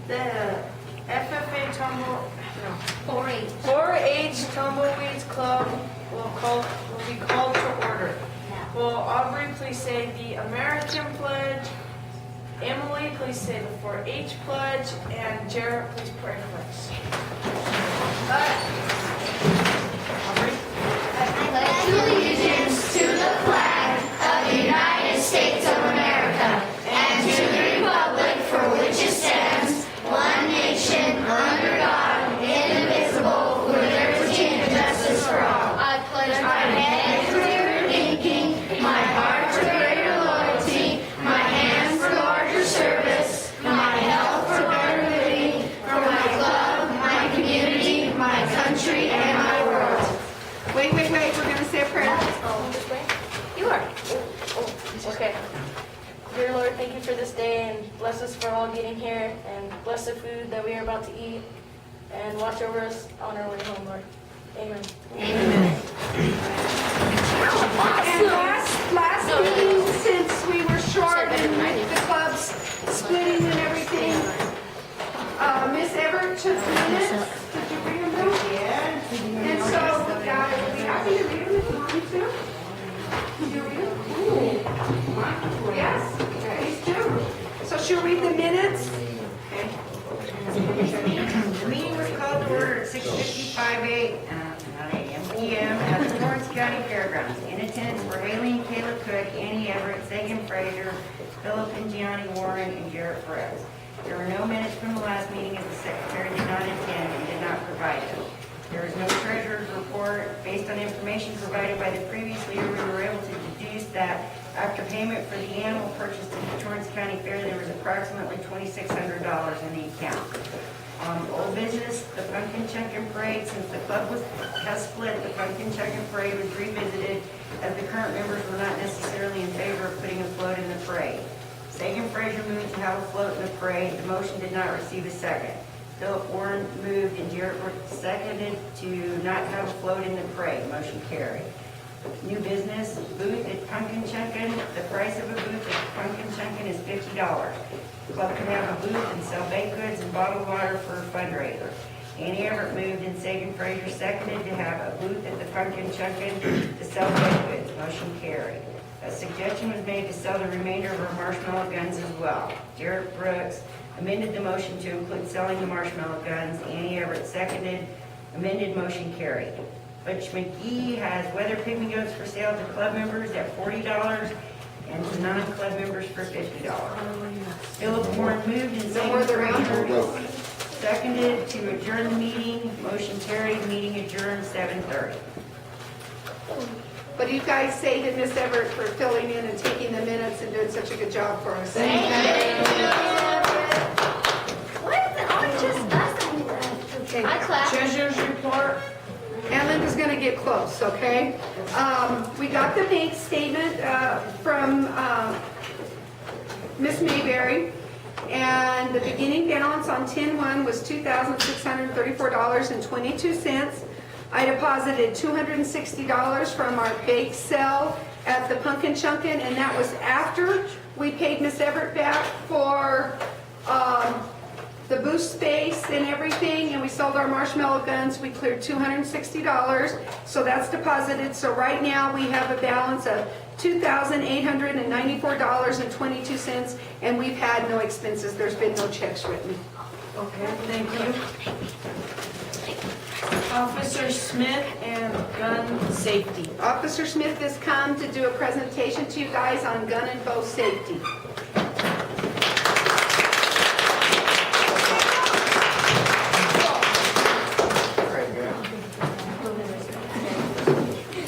The FFA 4-H. 4-H Tumbleweeds Club will be called to order. Will Aubrey please say the American pledge? Emily, please say the 4-H pledge, and Jarrett, please pray for us. Aubrey? I pledge allegiance to the flag of the United States of America and to the republic for which it stands, one nation, under God, indivisible, with liberty and justice for all. I pledge my head to clear thinking, my heart to greater loyalty, my hands for larger service, my health for better living, for my club, my community, my country, and my world. Wait, we're going to say a prayer. This way? You are. Okay. Dear Lord, thank you for this day and bless us for all getting here and bless the food that we are about to eat and watch over us on our way home, Lord. Amen. And last meeting, since we were short and the clubs splitting and everything, Miss Everett took minutes. Did you bring them down? Yes. And so, we'll be happy to read them if you want me to. Can you read them? Yes, please do. So she'll read the minutes. The meeting was called to order at 6:55 p.m. at the Lawrence County Fairgrounds. In attendance were Haley and Kayla Cook, Annie Everett, Sagan Frazier, Philip and Gianni Warren, and Jarrett Perez. There were no minutes from the last meeting as the secretary did not attend and did not provide them. There is no treasurer's report. Based on information provided by the previous leader, we were able to deduce that after payment for the animal purchased at the Torrance County Fair, there was approximately $2,600 in the account. Old business, the Pumpkin Chunkin Parade. Since the club has split, the Pumpkin Chunkin Parade was revisited as the current members were not necessarily in favor of putting a float in the parade. Sagan Frazier moved to have a float in the parade. The motion did not receive a second. Philip Warren moved and Jarrett seconded to not have a float in the parade. Motion carried. New business, booth at Pumpkin Chunkin. The price of a booth at Pumpkin Chunkin is $50. The club can have a booth and sell baked goods and bottled water for a fundraiser. Annie Everett moved and Sagan Frazier seconded to have a booth at the Pumpkin Chunkin to sell baked goods. Motion carried. A suggestion was made to sell the remainder of our marshmallow guns as well. Jarrett Brooks amended the motion to include selling the marshmallow guns. Annie Everett seconded. Amended motion carried. Butch McGee has weather pygmy goats for sale to club members at $40 and to non-club members for $50. Philip Warren moved and Sagan Frazier seconded to adjourn the meeting. Motion carried. Meeting adjourned 7:30. But you guys say to Miss Everett for filling in and taking the minutes and doing such a good job for us. Thank you. What? Oh, just us. Okay. I clap. Treasurer's report. And Linda's going to get close, okay? We got the bank statement from Miss Mayberry, and the beginning balance on 10/1 was $2,634.22. I deposited $260 from our bake sale at the Pumpkin Chunkin, and that was after we paid Miss Everett back for the booth space and everything, and we sold our marshmallow guns. We cleared $260, so that's deposited. So right now we have a balance of $2,894.22, and we've had no expenses. There's been no checks written. Okay, thank you. Officer Smith and gun safety. Officer Smith has come to do a presentation to you guys on gun and bow safety.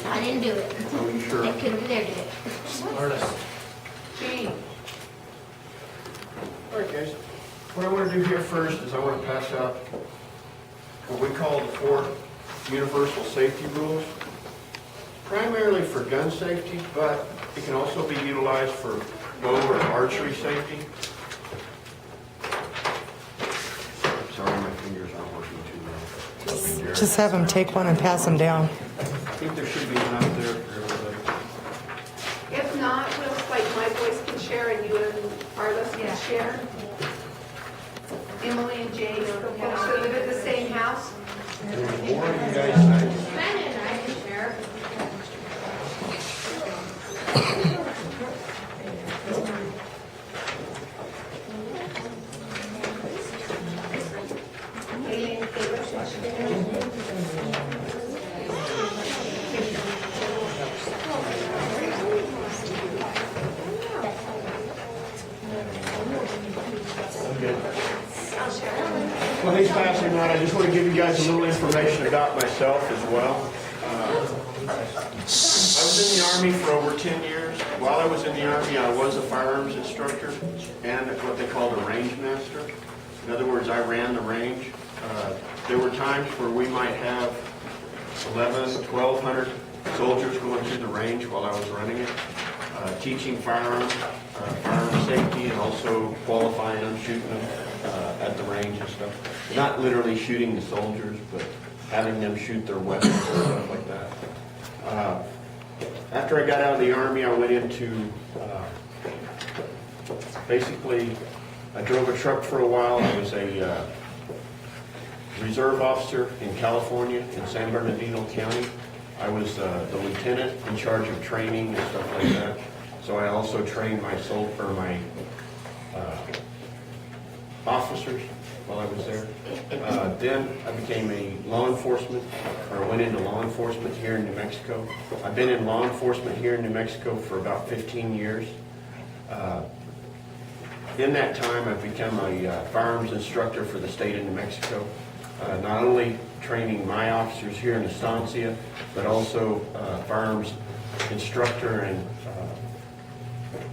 I didn't do it. Are you sure? They couldn't be there today. Artist. All right, guys. What I want to do here first is I want to pass out what we call the 4 universal safety rules, primarily for gun safety, but it can also be utilized for bow or archery safety. Sorry, my fingers aren't working too well. Just have them take one and pass them down. I think there should be enough there for everybody. If not, we'll, like, my voice can share and you and Arliss can share. Emily and Jay, the folks that live at the same house. There's more of you guys than I do. Well, he's passing out. I just want to give you guys a little information about myself as well. I was in the Army for over 10 years. While I was in the Army, I was a firearms instructor and what they called a range master. In other words, I ran the range. There were times where we might have 1,200 soldiers going through the range while I was running it, teaching firearm safety, and also qualifying them, shooting them at the range and stuff. Not literally shooting the soldiers, but having them shoot their weapons and stuff like that. After I got out of the Army, I went into, basically, I drove a truck for a while. I was a reserve officer in California, in San Bernardino County. I was the lieutenant in charge of training and stuff like that. So I also trained my officers while I was there. Then I became a law enforcement, or went into law enforcement here in New Mexico. I've been in law enforcement here in New Mexico for about 15 years. In that time, I've become a firearms instructor for the state of New Mexico. Not only training my officers here in Estancia, but also firearms instructor and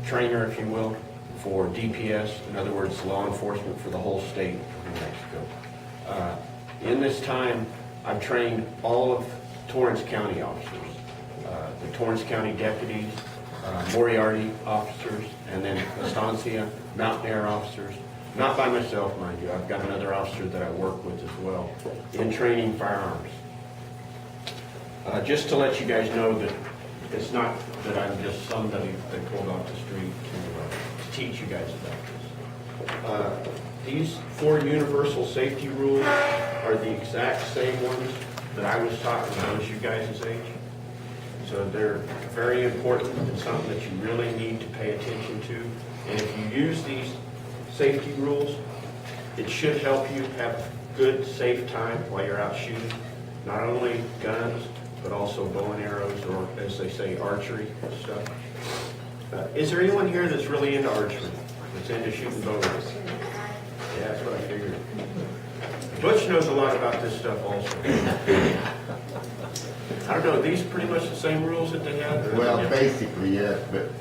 trainer, if you will, for DPS, in other words, law enforcement for the whole state of New Mexico. In this time, I've trained all of Torrance County officers, the Torrance County deputies, Moriarty officers, and then Estancia, Mountain Air officers. Not by myself, mind you. I've got another officer that I work with as well in training firearms. Just to let you guys know that it's not that I'm just somebody they pulled off the street to teach you guys about this. These 4 universal safety rules are the exact same ones that I was taught when I was you guys' age. So they're very important and something that you really need to pay attention to. And if you use these safety rules, it should help you have a good, safe time while you're out shooting. Not only guns, but also bow and arrows, or as they say, archery and stuff. Is there anyone here that's really into archery? That's into shooting bow arrows? Yeah, that's what I figured. Butch knows a lot about this stuff also. I don't know, are these pretty much the same rules that they have? Well, basically, yes, but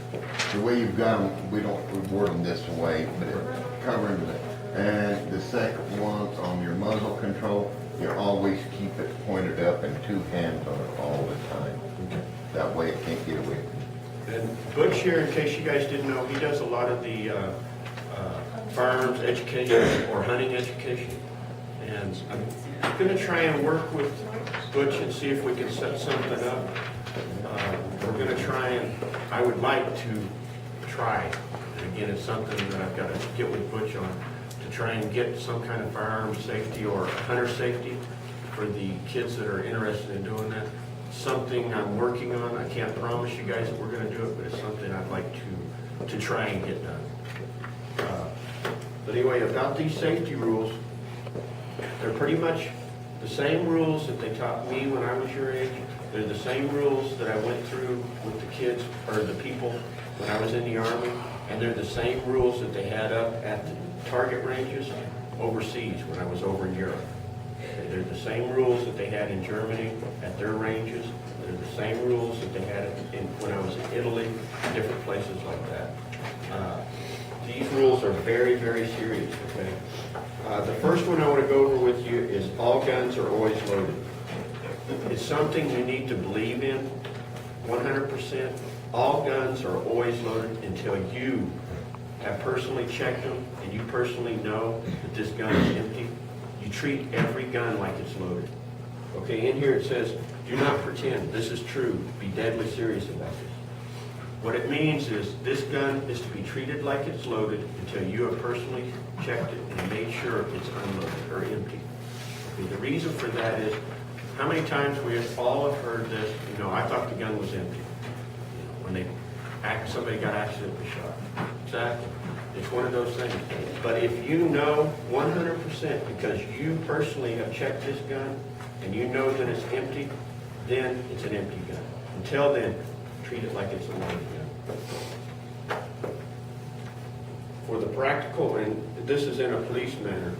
the way you've got them, we don't reward them this way, but it's covering the, and the second one on your muzzle control, you always keep it pointed up and 2 hands on it all the time. That way it can't get away. And Butch here, in case you guys didn't know, he does a lot of the firearms education or hunting education. And I'm going to try and work with Butch and see if we can set something up. We're going to try and, I would like to try, and again, it's something that I've got to get with Butch on, to try and get some kind of firearms safety or hunter safety for the kids that are interested in doing that. Something I'm working on. I can't promise you guys that we're going to do it, but it's something I'd like to try and get done. But anyway, about these safety rules, they're pretty much the same rules that they taught me when I was your age. They're the same rules that I went through with the kids, or the people, when I was in the Army. And they're the same rules that they had up at the target ranges overseas when I was over in Europe. They're the same rules that they had in Germany at their ranges. They're the same rules that they had when I was in Italy, different places like that. These rules are very, very serious, okay? The first one I want to go over with you is all guns are always loaded. It's something you need to believe in 100%. All guns are always loaded until you have personally checked them and you personally know that this gun is empty. You treat every gun like it's loaded. Okay, in here it says, do not pretend. This is true. Be deadly serious about this. What it means is this gun is to be treated like it's loaded until you have personally checked it and made sure it's unloaded or empty. Okay, the reason for that is, how many times we have all have heard this, I thought the gun was empty. When somebody got accidentally shot. Exactly. It's one of those things. But if you know 100% because you personally have checked this gun and you know that it's empty, then it's an empty gun. Until then, treat it like it's a loaded gun. For the practical, and this is in a police manner,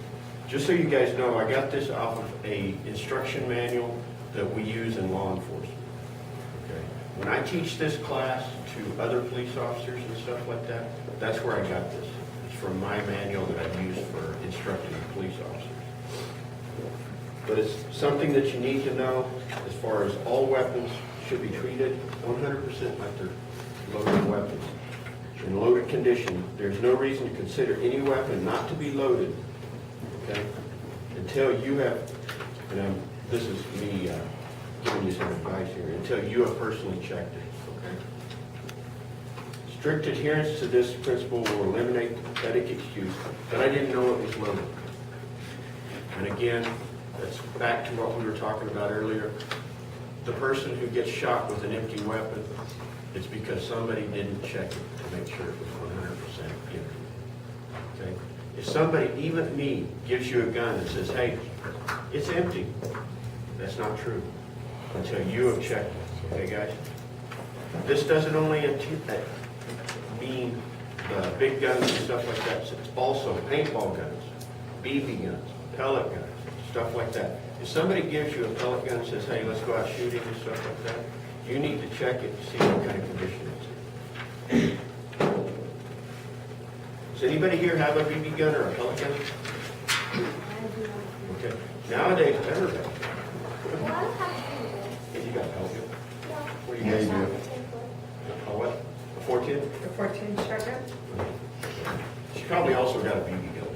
just so you guys know, I got this off of a instruction manual that we use in law enforcement. Okay. When I teach this class to other police officers and stuff like that, that's where I got this. It's from my manual that I've used for instructing police officers. But it's something that you need to know as far as all weapons should be treated 100% like they're loaded weapons. In loaded condition, there's no reason to consider any weapon not to be loaded, okay, until you have, and this is me giving you some advice here, until you have personally checked it, okay? Strict adherence to this principle will eliminate the pathetic excuse that I didn't know it was loaded. And again, that's back to what we were talking about earlier. The person who gets shot with an empty weapon, it's because somebody didn't check it to make sure it was 100% empty. Okay? If somebody, even me, gives you a gun and says, hey, it's empty, that's not true until you have checked it. Okay, guys? This doesn't only mean the big guns and stuff like that. It's also paintball guns, BB guns, pellet guns, stuff like that. If somebody gives you a pellet gun and says, hey, let's go out shooting and stuff like that, you need to check it to see what kind of condition it's in. Does anybody here have a BB gun or a pellet gun? Okay. Nowadays, everybody. Have you got a pellet gun? What do you Yeah, guys you have? do. A what? A 410? The 14 shotgun? She probably also got a BB gun.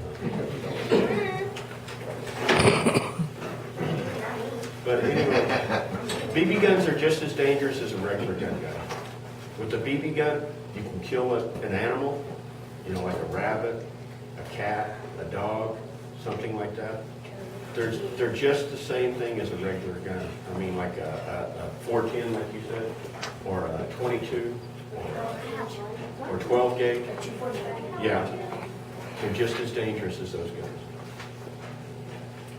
But anyway, BB guns are just as dangerous as a regular gun, guy. With the BB gun, you can kill an animal, like a rabbit, a cat, a dog, something like that. They're just the same thing as a regular gun. I mean, like a 410, like you said, or a 22, or 12 gauge. Yeah, they're just as dangerous as those guns.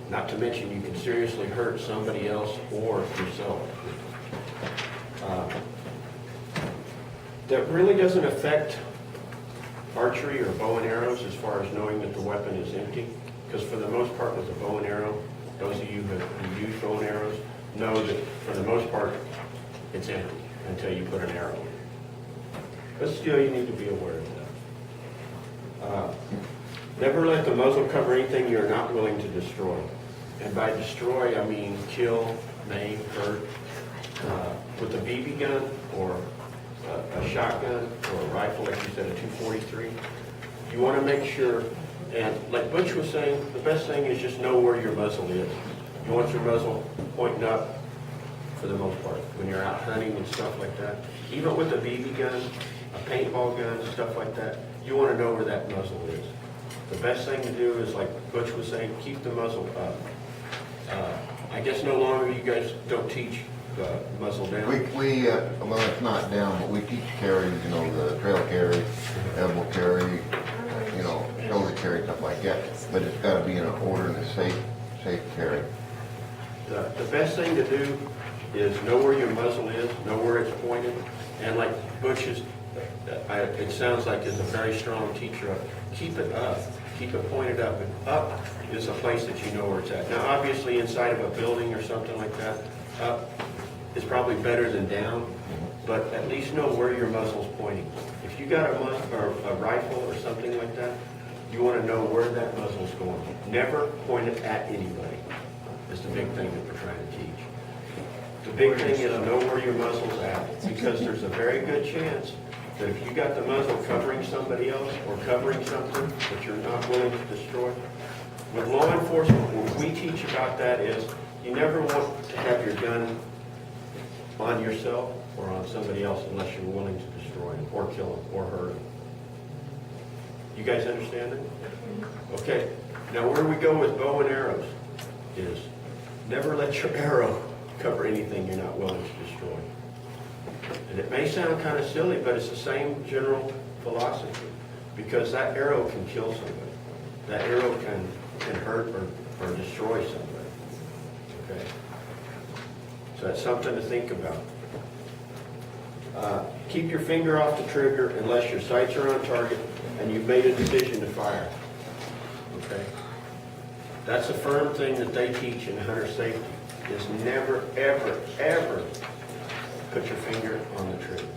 Not to mention, you can seriously hurt somebody else or yourself. That really doesn't affect archery or bow and arrows as far as knowing that the weapon is empty, because for the most part with a bow and arrow, those of you who use bow and arrows know that for the most part it's empty until you put an arrow in. But still, you need to be aware of that. Never let the muzzle cover anything you're not willing to destroy. And by destroy, I mean kill, maim, hurt. With a BB gun or a shotgun or a rifle, like you said, a 243, you want to make sure, and like Butch was saying, the best thing is just know where your muzzle is. You want your muzzle pointing up for the most part when you're out hunting and stuff like that. Even with a BB gun, a paintball gun, stuff like that, you want to know where that muzzle is. The best thing to do is, like Butch was saying, keep the muzzle up. I guess no longer you guys don't teach muzzle down. Well, it's not down, but we teach carry, the trail carry, elbow carry, shoulder carry, stuff like that. But it's got to be in an order and a safe carry. The best thing to do is know where your muzzle is, know where it's pointed, and like Butch is, it sounds like is a very strong teacher of, keep it up, keep it pointed up, and up is a place that you know where it's at. Now obviously inside of a building or something like that, up is probably better than down, but at least know where your muzzle's pointing. If you got a rifle or something like that, you want to know where that muzzle's going. Never point it at anybody. Is the big thing that we're trying to teach. The big thing is know where your muzzle's at, because there's a very good chance that if you got the muzzle covering somebody else or covering something that you're not willing to destroy, with law enforcement, what we teach about that is you never want to have your gun on yourself or on somebody else unless you're willing to destroy destroy them, or kill them, or hurt them. You guys understand that? Okay, now where we go with bow and arrows is never let your arrow cover anything you're not willing to destroy. And it may sound kind of silly, but it's the same general philosophy, because that arrow can kill somebody. That arrow can hurt or destroy somebody. Okay? So that's something to think about. Keep your finger off the trigger unless your sights are on target and you've made a decision to fire. Okay? That's a firm thing that they teach in hunter safety, is never, ever, ever put your finger on the trigger.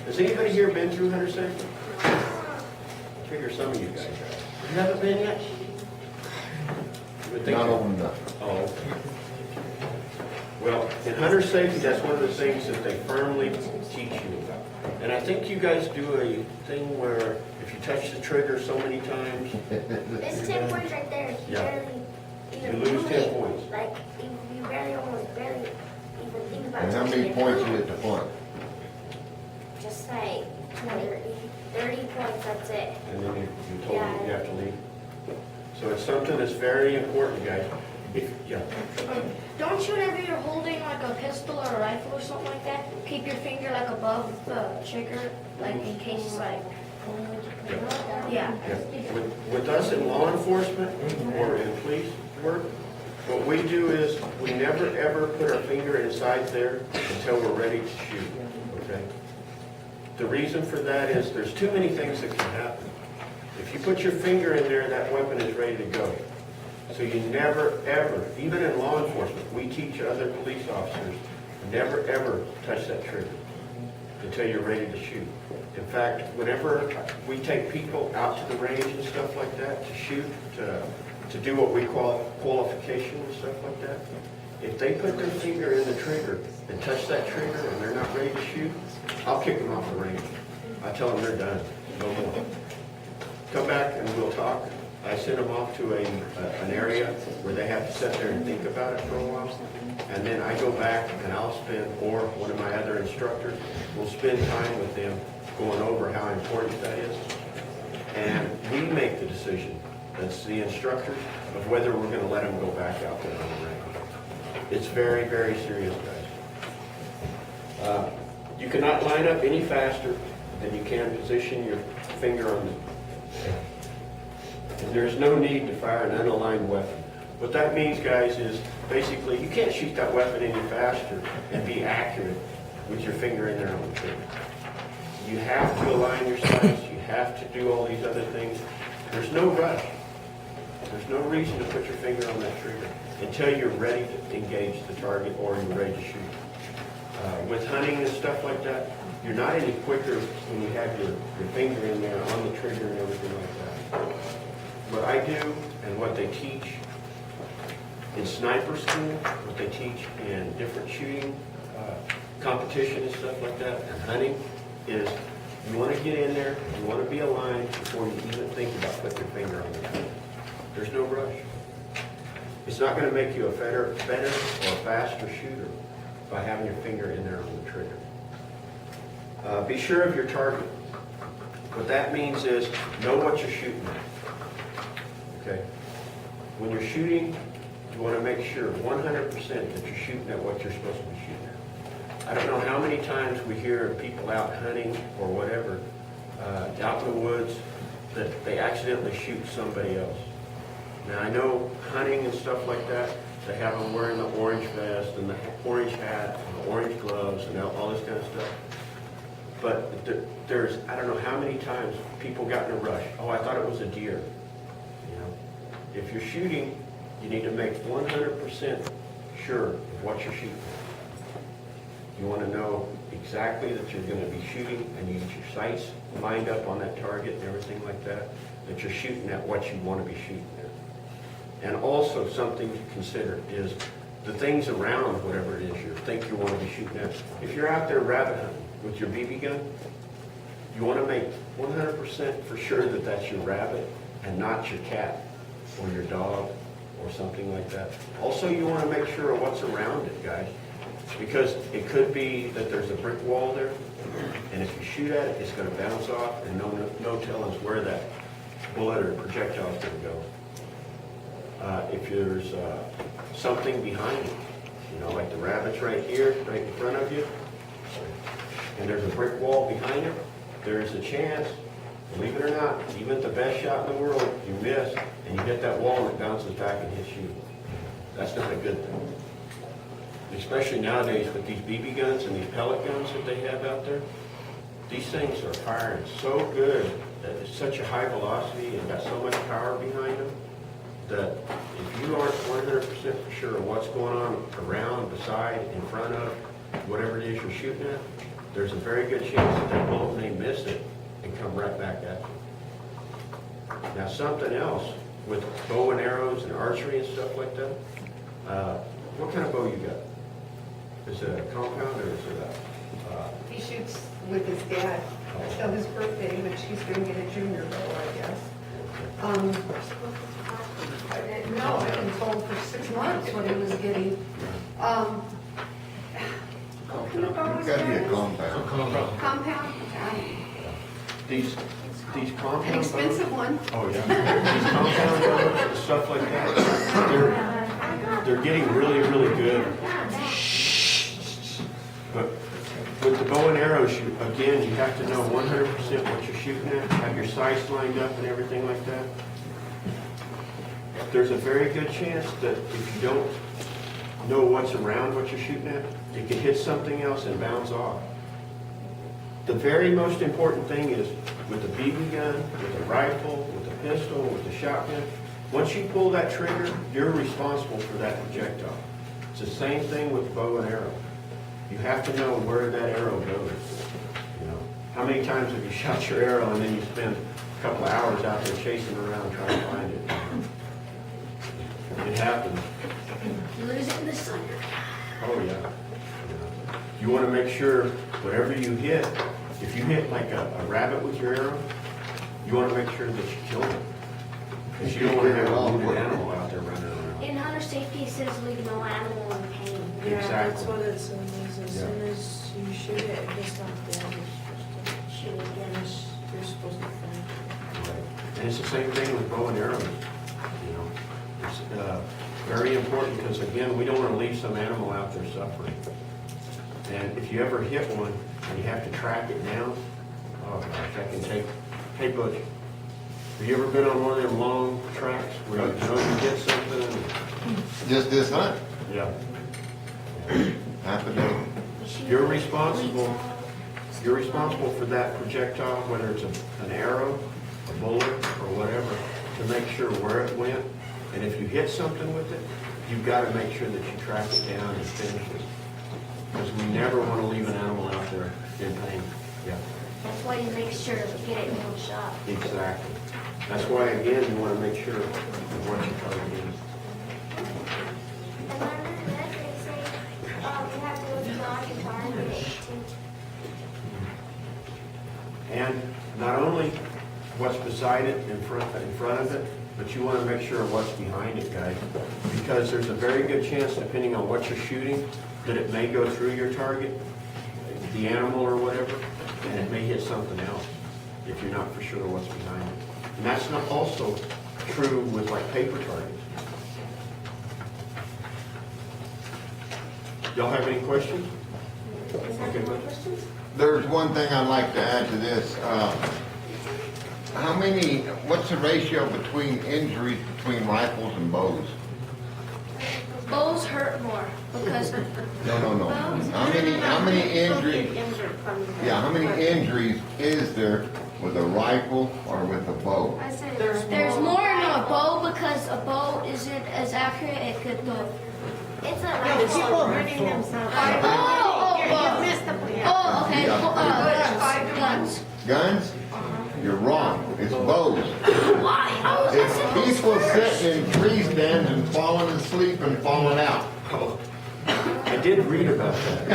Has anybody here been through hunter safety? I figure some of you guys have. You haven't been yet? You would think Not so. old enough. Oh, okay. Well, in hunter safety, that's one of the things that they firmly teach you about. And I think you guys do a thing where if you touch the trigger so many times, This 10 points right there, you Yeah. barely even you lose do 10 it. points. Like, you almost barely even think about And how touching many it. points is it to punt? Just like 20, 30 points, that's it. And then you told Yeah. them you have to leave. So it's something that's very important, guys. Yeah. Don't you, whenever you're holding like a pistol or a rifle or something like that, keep your finger like above the trigger, like in case it's like, yeah. Yeah. With us in law enforcement or in police work, what we do is we never ever put our finger inside there until we're ready to shoot, okay? The reason for that is there's too many things that can happen. If you put your finger in there, that weapon is ready to go. So you never ever, even in law enforcement, we teach other police officers, never ever touch that trigger until you're ready to shoot. In fact, whenever we take people out to the range and stuff like that to shoot, to do what we call qualification and stuff like that, if they put their finger in the trigger and touch that trigger and they're not ready to shoot, I'll kick them off the range. I tell them they're done, no more. Come back and we'll talk. I send them off to an area where they have to sit there and think about it for a while. And then I go back and I'll spend, or one of my other instructors will spend time with them going over how important that is. And we make the decision, that's the instructors, of whether we're going to let them go back out there on the range. It's very, very serious, guys. You cannot line up any faster than you can position your finger on the. And there's no need to fire an unaligned weapon. What that means, guys, is basically you can't shoot that weapon any faster and be accurate with your finger in there on the trigger. You have to align your sights. You have to do all these other things. There's no rush. There's no reason to put your finger on that trigger until you're ready to engage the target or you're ready to shoot. With hunting and stuff like that, you're not any quicker when you have your finger in there on the trigger and everything like that. What I do and what they teach in sniper school, what they teach in different shooting competition and stuff like that, and hunting, is you want to get in there, you want to be aligned before you even think about putting your finger on the trigger. There's no rush. It's not going to make you a better or faster shooter by having your finger in there on the trigger. Be sure of your target. What that means is know what you're shooting at. Okay? When you're shooting, you want to make sure 100% that you're shooting at what you're supposed to be shooting at. I don't know how many times we hear of people out hunting or whatever, out in the woods, that they accidentally shoot somebody else. Now I know hunting and stuff like that, they have them wearing the orange vest and the orange hat and the orange gloves and all this kind of stuff. But there's, I don't know how many times people got in a rush. Oh, I thought it was a deer. You know, if you're shooting, you need to make 100% sure of what you're shooting. You want to know exactly that you're going to be shooting and you get your sights lined up on that target and everything like that, that you're shooting at what you want to be shooting at. And also something to consider is the things around whatever it is you think you want to be shooting at. If you're out there rabbit hunting with your BB gun, you want to make 100% for sure that that's your rabbit and not your cat or your dog or something like that. Also, you want to make sure of what's around it, guys, because it could be that there's a brick wall there, And if you shoot at it, it's gonna bounce off, and no telling where that bullet or projectile is gonna go. If there's something behind it, you know, like the rabbit's right here, right in front of you, and there's a brick wall behind it, there's a chance, believe it or not, even at the best shot in the world, you miss, and you hit that wall and it bounces back and hits you. That's not a good thing. Especially nowadays with these BB guns and these pellet guns that they have out there, these things are firing so good, that it's such a high velocity and got so much power behind them, that if you aren't 100% for sure of what's going on around, beside, in front of, whatever it is you're shooting at, there's a very good chance that that bullet may miss it and come right back at you. Now something else, with bow and arrows and archery and stuff like that, what kind of bow you got? Is it a compound or is it a... He shoots with his dad till his birthday, which he's gonna get a junior bow, I guess. No, I've been told for 6 months what he was getting. What kind of bow It's is gotta be a that? compound. Compound? These compound An expensive one. Oh, yeah. These compound bows and stuff like that, they're getting really, really good. But with the bow and arrows, again, you have to know 100% what you're shooting at, have your sights lined up and everything like that. There's a very good chance that if you don't know what's around what you're shooting at, you can hit something else and bounce off. The very most important thing is with a BB gun, with a rifle, with a pistol, with a shotgun, once you pull that trigger, you're responsible for that projectile. It's the same thing with bow and arrow. You have to know where that arrow goes. You know, how many times have you shot your arrow and then you spend a couple of hours out there chasing around trying to find it? It happens. You lose it in the sun. Oh, yeah. You want to make sure whatever you hit, if you hit like a rabbit with your arrow, you want to make sure that you kill it. Because you don't want to have a wounded animal out there running around. In hunter safety, it says leave no animal in pain. Yeah, that's Exactly. what it says. As Yeah. soon as you shoot it, if it's not dead, you're supposed to shoot it again. You're supposed to finish it. Right. And it's the same thing with bow and arrows. You know, it's very important because again, we don't want to leave some animal out there suffering. And if you ever hit one and you have to track it down, oh gosh, that can take. Hey Butch, have you ever been on one of them long tracks where you know you get something? Just this hunt, Yeah. half a day. You're responsible for that projectile, whether it's an arrow, a bullet, or whatever, to make sure where it went. And if you hit something with it, you've got to make sure that you track it down and finish it. Because we never want to leave an animal out there in pain. Yeah, That's why you make sure to get it in one shot. exactly. That's why, again, you want to make sure of what your target is. And then they say, you have to withdraw your target to And not only what's beside it, in front of it, but you want to make sure of what's behind it, guys. Because there's a very good chance, depending on what you're shooting, that it may go through your target, the animal or whatever, and it may hit something else if you're not for sure what's behind it. And that's not also true with like paper targets. Y'all have any questions? Okay, Butch. There's one thing I'd like to add to this. What's the ratio between injuries between rifles and bows? Bows hurt more because No. How many injuries, how many injuries is there with a rifle or with a bow? I said there's more in a bow because a bow isn't as accurate. It could go. it's a rifle. People hurting themselves. Okay. Guns. Guns? You're wrong. It's bows. Why? It's people sitting in tree stands and falling asleep and falling out. Oh, I did read about that.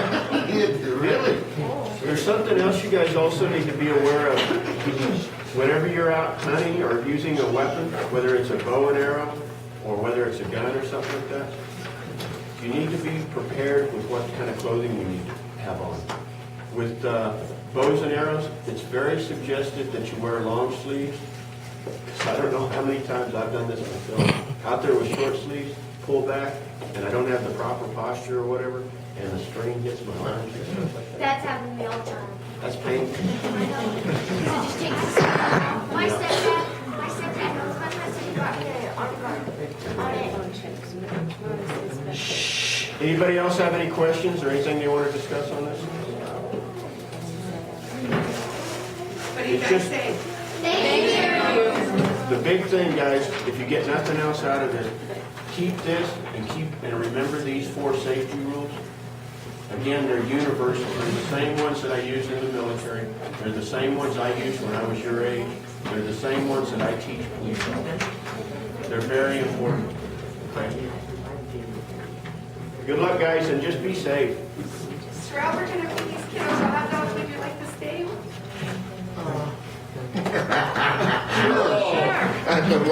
Really? There's something else you guys also need to be aware of. Whenever you're out hunting or using a weapon, whether it's a bow and arrow or whether it's a gun or something like that, you need to be prepared with what kind of clothing you need to have on. with bows and arrows, it's very suggested that you wear long sleeves. 'Cause I don't know how many times I've done this myself. Out there with short sleeves, pull back, and I don't have the proper posture or whatever, and the string hits my arms and stuff like that. That's happened to me all the time. That's painful. I know. Because it just takes a second. My stepdad knows my stepdad got me an arm guard on it. Anybody else have any questions or anything they want to discuss on this? What do you It's guys just- say? Thank you. The big thing, guys, if you get nothing else out of this, keep this and remember these 4 safety rules. Again, they're universal. They're the same ones that I used in the military. They're the same ones I used when I was your age. They're the same ones that I teach police officers. They're very important. Okay? Good luck, guys, and just be safe. Mr. Albert, can I bring these kiddos a hot dog? Would you like to stay? That's the wrong